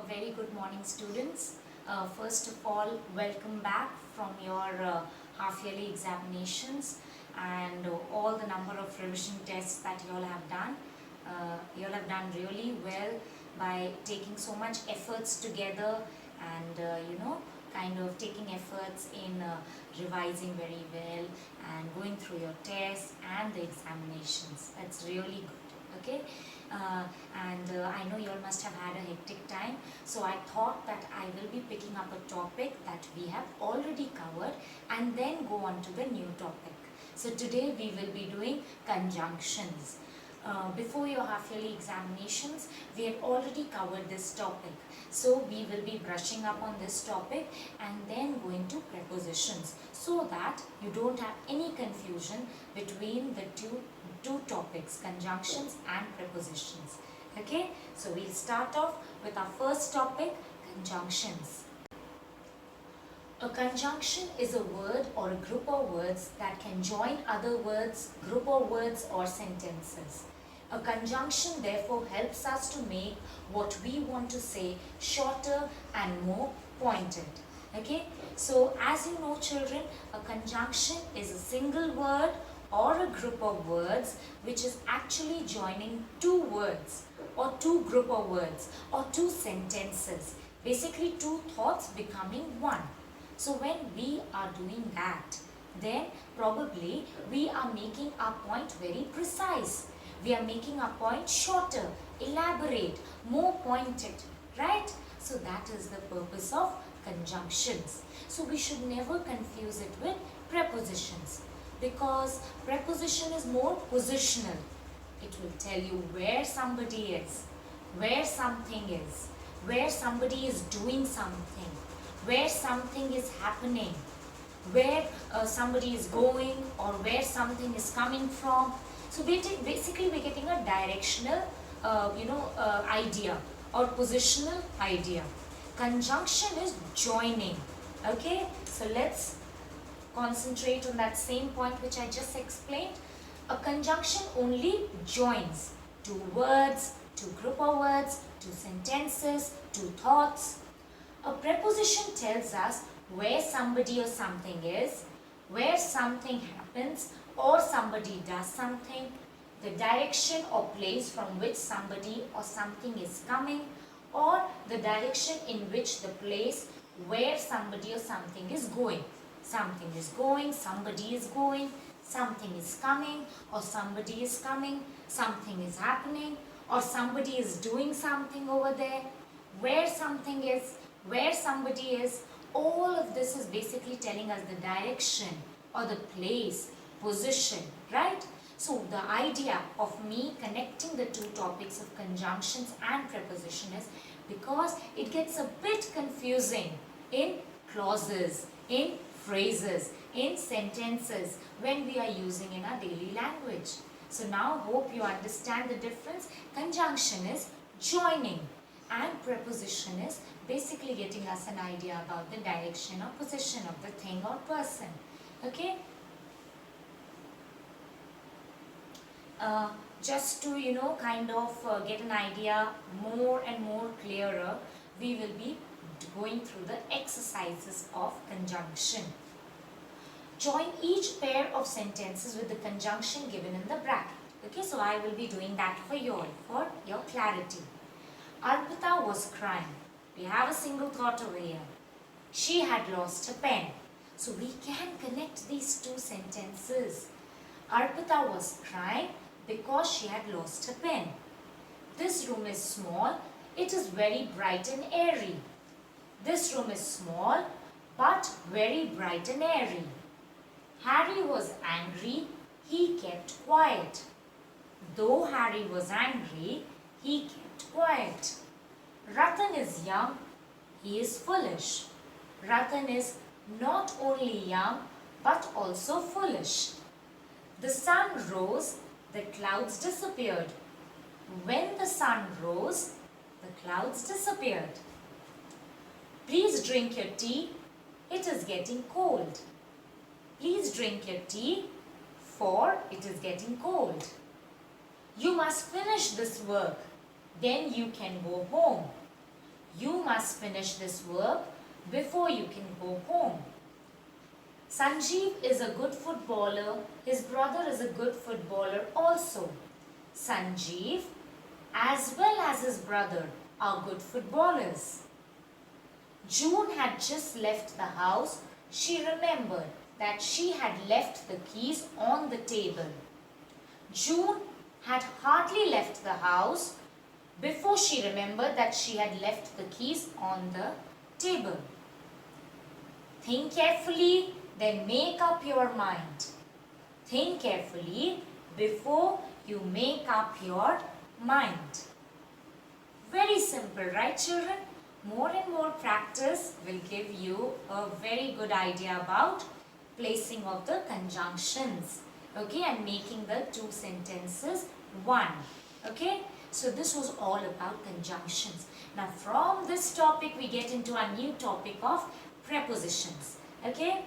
very good morning, students. First of all, welcome back from your half-yearly examinations and all the number of revision tests that you all have done. You all have done really well by taking so much efforts together and kind of taking efforts in revising very well and going through your tests and the examinations. That's really good. Okay. I know you all must have had a hectic time, so I thought that I will be picking up a topic that we have already covered and then go on to the new topic. So today we will be doing conjunctions. Before your half-yearly examinations, we had already covered this topic. So we will be brushing up on this topic and then going to prepositions so that you don't have any confusion between the two topics, conjunctions and prepositions. Okay, so we'll start off with our first topic, conjunctions. A conjunction is a word or a group of words that can join other words, group of words or sentences. A conjunction therefore helps us to make what we want to say shorter and more pointed. Okay, so as you know children, a conjunction is a single word or a group of words which is actually joining two words or two group of words or two sentences. Basically two thoughts becoming one. So when we are doing that, then probably we are making our point very precise. We are making our point shorter, elaborate, more pointed, right? So that is the purpose of conjunctions. So we should never confuse it with prepositions, because preposition is more positional. It will tell you where somebody is, where something is, where somebody is doing something, where something is happening, where somebody is going or where something is coming from. So basically we're getting a directional idea or positional idea. Conjunction is joining. Okay, so let's concentrate on that same point which I just explained. A conjunction only joins two words, two group of words, two sentences, two thoughts. A preposition tells us where somebody or something is, where something happens or somebody does something, the direction or place from which somebody or something is coming, or the direction in which the place where somebody or something is going. Something is going, somebody is going, something is coming or somebody is coming, something is happening or somebody is doing something over there, where something is, where somebody is. All of this is basically telling us the direction or the place, position, right? So the idea of me connecting the two topics of conjunctions and preposition is because it gets a bit confusing in clauses, in phrases, in sentences when we are using in our daily language. So now hope you understand the difference. Conjunction is joining and preposition is basically getting us an idea about the direction or position of the thing or person. Okay? Just to kind of get an idea more and more clearer, we will be going through the exercises of conjunction. Join each pair of sentences with the conjunction given in the bracket. Okay, so I will be doing that for you all, for your clarity. Arpita was crying. We have a single thought over here. She had lost a pen. So we can connect these two sentences. Arpita was crying because she had lost a pen. This room is small. It is very bright and airy. This room is small but very bright and airy. Harry was angry. He kept quiet. Though Harry was angry, he kept quiet. Ratan is young. He is foolish. Ratan is not only young but also foolish. The sun rose. The clouds disappeared. When the sun rose, the clouds disappeared. Please drink your tea. It is getting cold. Please drink your tea, for it is getting cold. You must finish this work. Then you can go home. You must finish this work before you can go home. Sanjeev is a good footballer. His brother is a good footballer also. Sanjeev as well as his brother are good footballers. June had just left the house. She remembered that she had left the keys on the table. June had hardly left the house before she remembered that she had left the keys on the table. Think carefully, then make up your mind. Think carefully before you make up your mind. Very simple, right children? More and more practice will give you a very good idea about placing of the conjunctions, okay, and making the two sentences one, okay. So this was all about conjunctions. Now from this topic we get into a new topic of prepositions, okay.